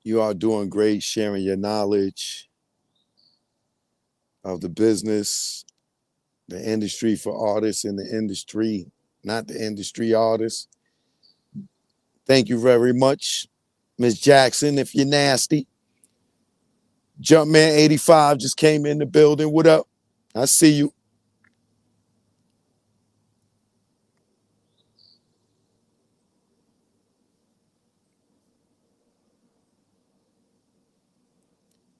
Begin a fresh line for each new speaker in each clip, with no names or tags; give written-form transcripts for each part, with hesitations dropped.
You are doing great sharing your knowledge of the business, the industry for artists and the industry, not the industry artists. Thank you very much, Miss Jackson, if you're nasty. Jumpman85 just came in the building. What up? I see you.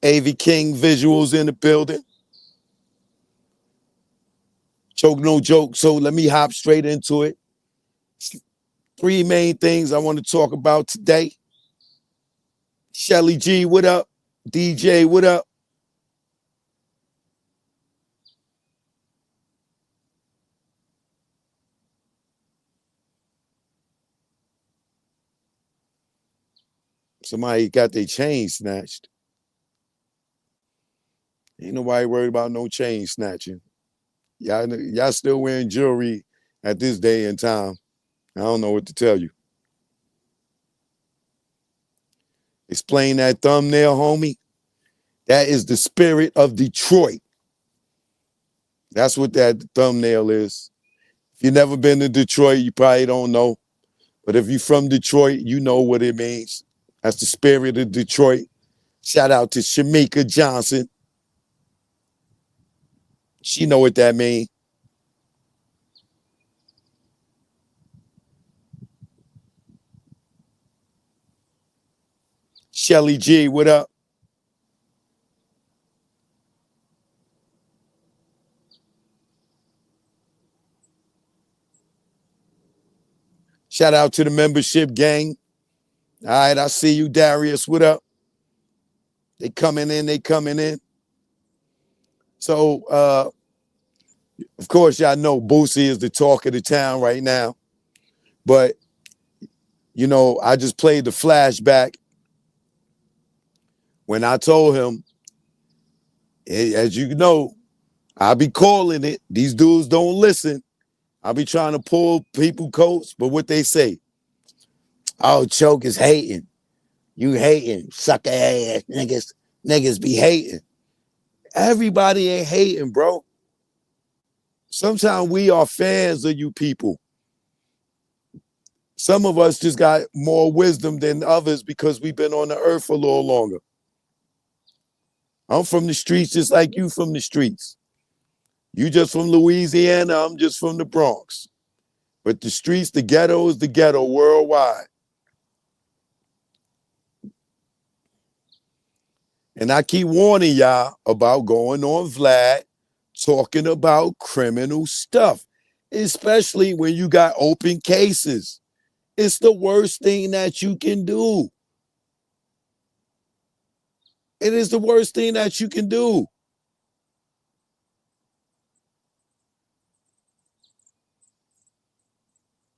AV King visuals in the building. Joke, no joke. So let me hop straight into it. Three main things I want to talk about today. Shelly G, what up? DJ, what up? Somebody got their chain snatched. Ain't nobody worried about no chain snatching. Y'all still wearing jewelry at this day and time. I don't know what to tell you. Explain that thumbnail, homie. That is the spirit of Detroit. That's what that thumbnail is. If you've never been to Detroit, you probably don't know. But if you're from Detroit, you know what it means. That's the spirit of Detroit. Shout out to Shamika Johnson. She know what that means. Shelly G, what up? Shout out to the membership gang. All right, I see you, Darius. What up? They coming in, they coming in. So, of course, y'all know Boosie is the talk of the town right now. But, I just played the flashback when I told him, as you know, I be calling it. These dudes don't listen. I be trying to pull people coats, but what they say, oh, Choke is hating. You hating, sucker ass niggas. Niggas be hating. Everybody ain't hating, bro. Sometimes we are fans of you people. Some of us just got more wisdom than others because we've been on the earth for a little longer. I'm from the streets just like you from the streets. You just from Louisiana, I'm just from the Bronx. But the streets, the ghetto is the ghetto worldwide. And I keep warning y'all about going on Vlad, talking about criminal stuff, especially when you got open cases. It's the worst thing that you can do. It is the worst thing that you can do.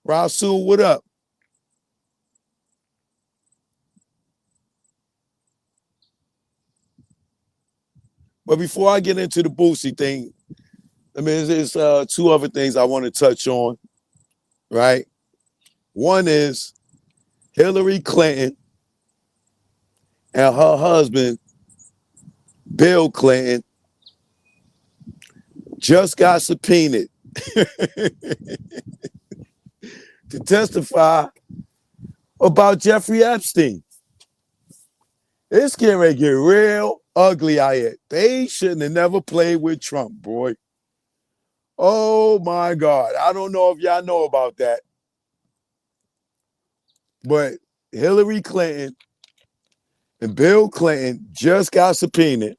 Rasul, what up? But before I get into the Boosie thing, I mean, there's two other things I want to touch on, right? One is Hillary Clinton and her husband, Bill Clinton, just got subpoenaed to testify about Jeffrey Epstein. It's getting ready to get real ugly out here. They shouldn't have never played with Trump, boy. Oh my God. I don't know if y'all know about that, but Hillary Clinton and Bill Clinton just got subpoenaed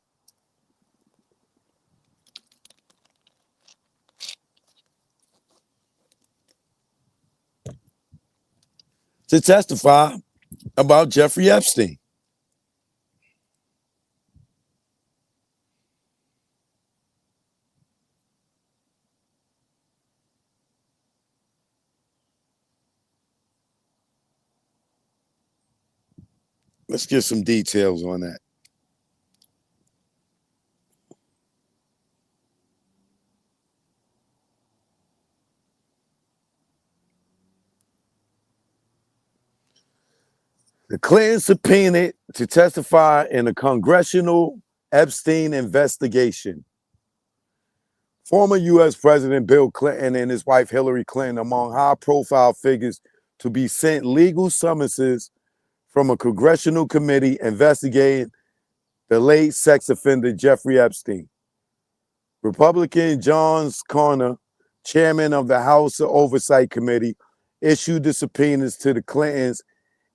to testify about Jeffrey Epstein. Let's get some details on that. The Clintons subpoenaed to testify in a congressional Epstein investigation. Former U.S. President Bill Clinton and his wife Hillary Clinton among high-profile figures to be sent legal summonses from a congressional committee investigating the late sex offender Jeffrey Epstein. Republican John Connor, chairman of the House Oversight Committee, issued the subpoenas to the Clintons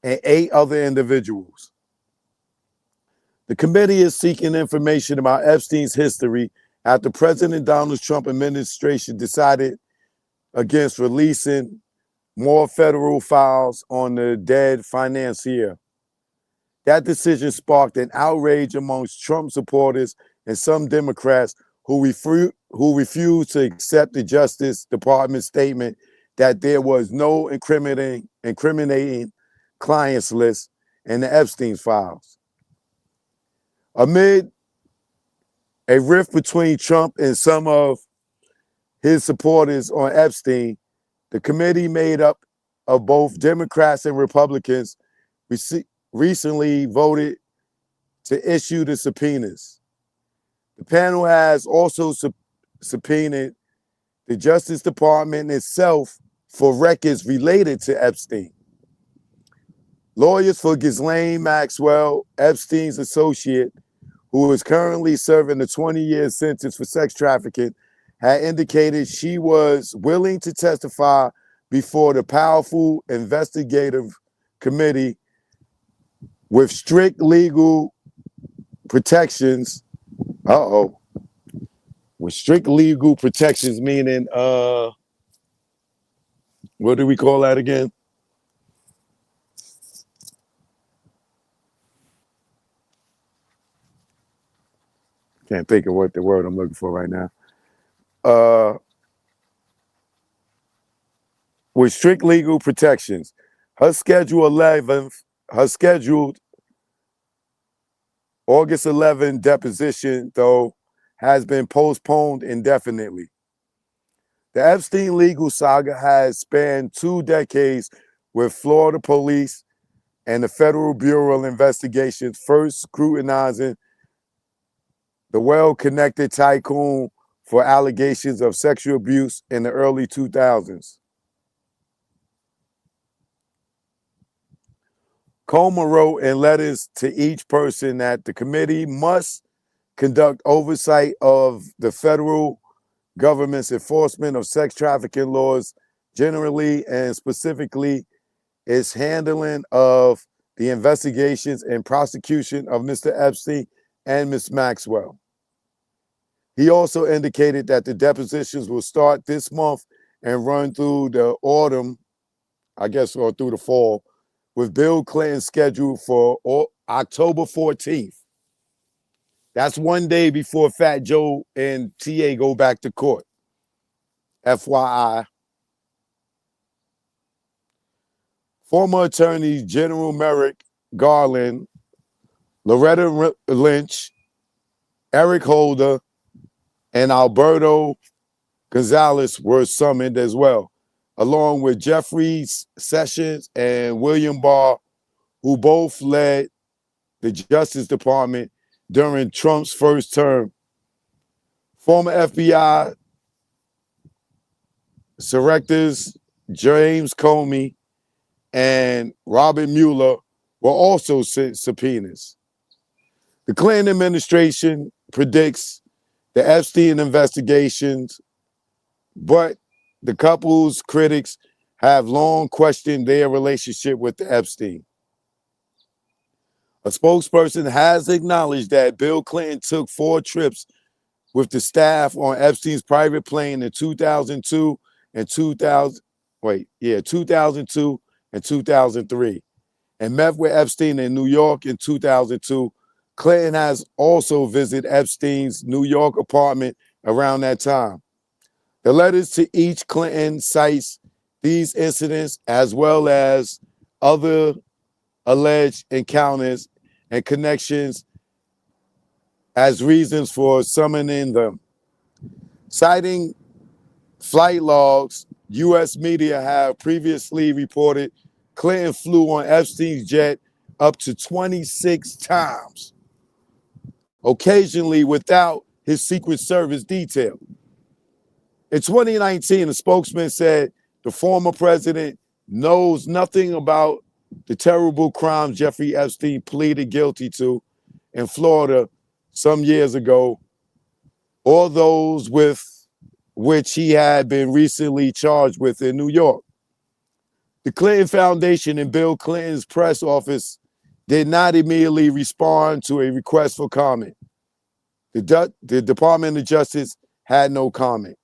and 8 other individuals. The committee is seeking information about Epstein's history after President Donald Trump administration decided against releasing more federal files on the dead financier. That decision sparked an outrage amongst Trump supporters and some Democrats who refused to accept the Justice Department's statement that there was no incriminating clients list in the Epstein files. Amid a rift between Trump and some of his supporters on Epstein, the committee made up of both Democrats and Republicans recently voted to issue the subpoenas. The panel has also subpoenaed the Justice Department itself for records related to Epstein. Lawyers for Ghislaine Maxwell, Epstein's associate, who is currently serving a 20-year sentence for sex trafficking, had indicated she was willing to testify before the powerful investigative committee with strict legal protections. With strict legal protections, meaning, what do we call that again? Can't think of what the word I'm looking for right now. With strict legal protections. Her scheduled August 11 deposition, though, has been postponed indefinitely. The Epstein legal saga has spanned 2 decades, with Florida police and the Federal Bureau of Investigations first scrutinizing the well-connected tycoon for allegations of sexual abuse in the early 2000s. Comer wrote in letters to each person that the committee must conduct oversight of the federal government's enforcement of sex trafficking laws generally and specifically its handling of the investigations and prosecution of Mr. Epstein and Ms. Maxwell. He also indicated that the depositions will start this month and run through the autumn, I guess, or through the fall, with Bill Clinton scheduled for October 14th. That's one day before Fat Joe and TA go back to court. FYI. Former Attorney General Merrick Garland, Loretta Lynch, Eric Holder, and Alberto Gonzalez were summoned as well, along with Jeffrey Sessions and William Barr, who both led the Justice Department during Trump's first term. Former FBI directors James Comey and Robert Mueller were also sent subpoenas. The Clinton administration predicts the Epstein investigations, but the couple's critics have long questioned their relationship with the Epstein. A spokesperson has acknowledged that Bill Clinton took 4 trips with the staff on Epstein's private plane in 2002 and 2003, and met with Epstein in New York in 2002. Clinton has also visited Epstein's New York apartment around that time. The letters to each Clinton cites these incidents as well as other alleged encounters and connections as reasons for summoning them. Citing flight logs, U.S. media have previously reported Clinton flew on Epstein's jet up to 26 times, occasionally without his Secret Service detail. In 2019, a spokesman said the former president knows nothing about the terrible crimes Jeffrey Epstein pleaded guilty to in Florida some years ago, or those with which he had been recently charged with in New York. The Clinton Foundation and Bill Clinton's press office did not immediately respond to a request for comment. The Department of Justice had no comment.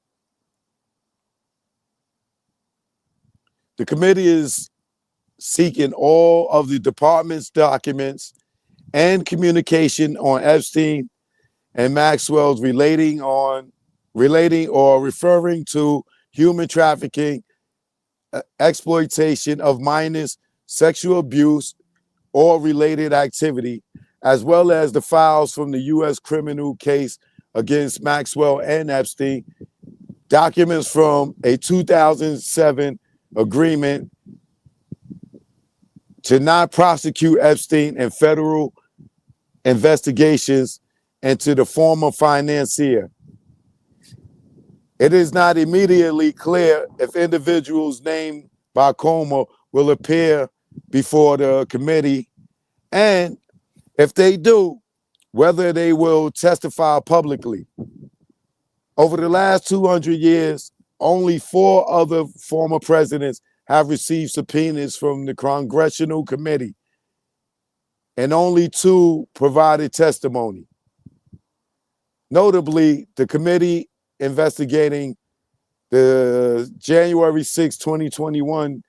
The committee is seeking all of the department's documents and communication on Epstein and Maxwell's relating or referring to human trafficking, exploitation of minors, sexual abuse, or related activity, as well as the files from the U.S. criminal case against Maxwell and Epstein, documents from a 2007 agreement to not prosecute Epstein in federal investigations, and to the former financier. It is not immediately clear if individuals named by Comer will appear before the committee, and if they do, whether they will testify publicly. Over the last 200 years, only 4 other former presidents have received subpoenas from the Congressional Committee, and only 2 provided testimony. Notably, the committee investigating the January 6, 2021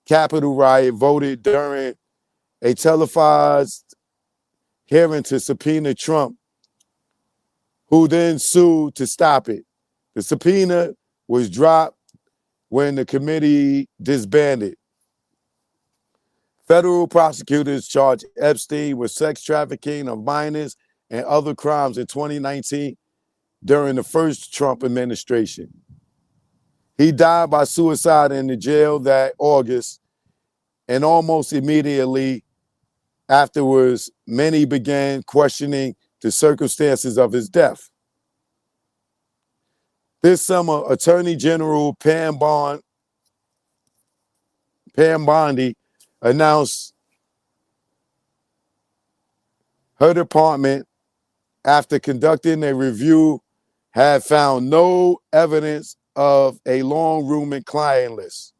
Capitol riot voted during a televised hearing to subpoena Trump, who then sued to stop it. The subpoena was dropped when the committee disbanded. Federal prosecutors charged Epstein with sex trafficking of minors and other crimes in 2019 during the first Trump administration. He died by suicide in the jail that August, and almost immediately afterwards, many began questioning the circumstances of his death. This summer, Attorney General Pam Bondi announced her department, after conducting a review, had found no evidence of a long-rumored client list.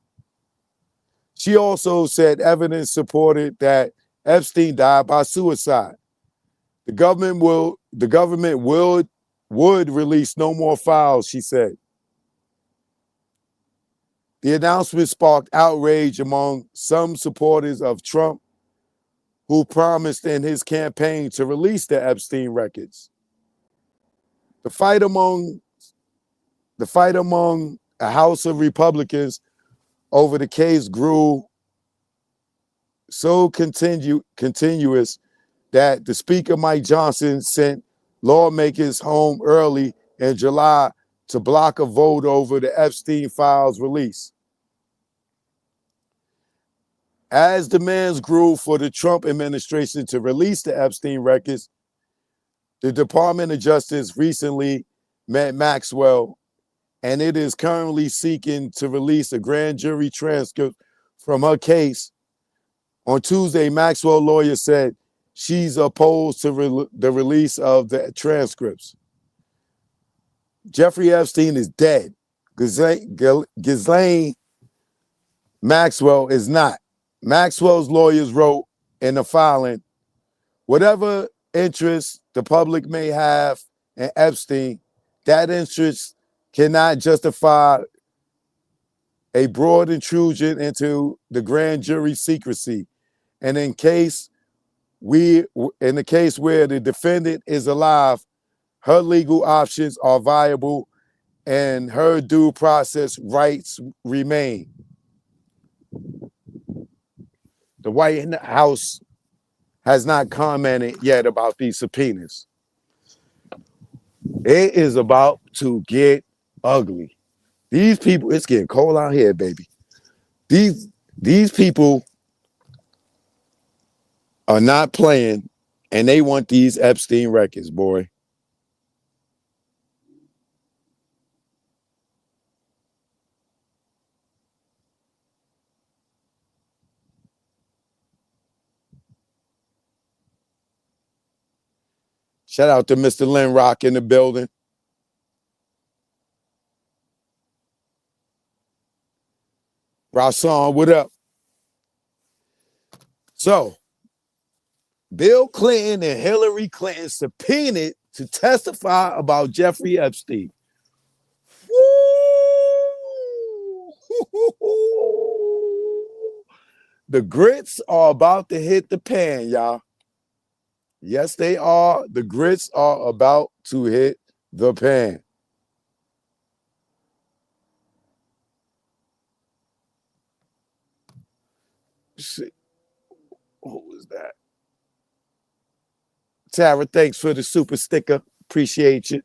She also said evidence supported that Epstein died by suicide. The government would release no more files, she said. The announcement sparked outrage among some supporters of Trump, who promised in his campaign to release the Epstein records. The fight among a House of Republicans over the case grew so continuous that the Speaker, Mike Johnson, sent lawmakers home early in July to block a vote over the Epstein files release. As demands grew for the Trump administration to release the Epstein records, the Department of Justice recently met Maxwell, and it is currently seeking to release a grand jury transcript from her case. On Tuesday, Maxwell lawyers said she's opposed to the release of the transcripts. Jeffrey Epstein is dead. Ghislaine Maxwell is not. Maxwell's lawyers wrote in the filing, whatever interest the public may have in Epstein, that interest cannot justify a broad intrusion into the grand jury secrecy. And in the case where the defendant is alive, her legal options are viable and her due process rights remain. The White House has not commented yet about these subpoenas. It is about to get ugly. These people, it's getting cold out here, baby. These people are not playing, and they want these Epstein records, boy. Shout out to Mr. Lynn Rock in the building. Rasan, what up? So, Bill Clinton and Hillary Clinton subpoenaed to testify about Jeffrey Epstein. The grits are about to hit the pan, y'all. Yes, they are. The grits are about to hit the pan. Shit. Who was that? Tara, thanks for the super sticker. Appreciate you.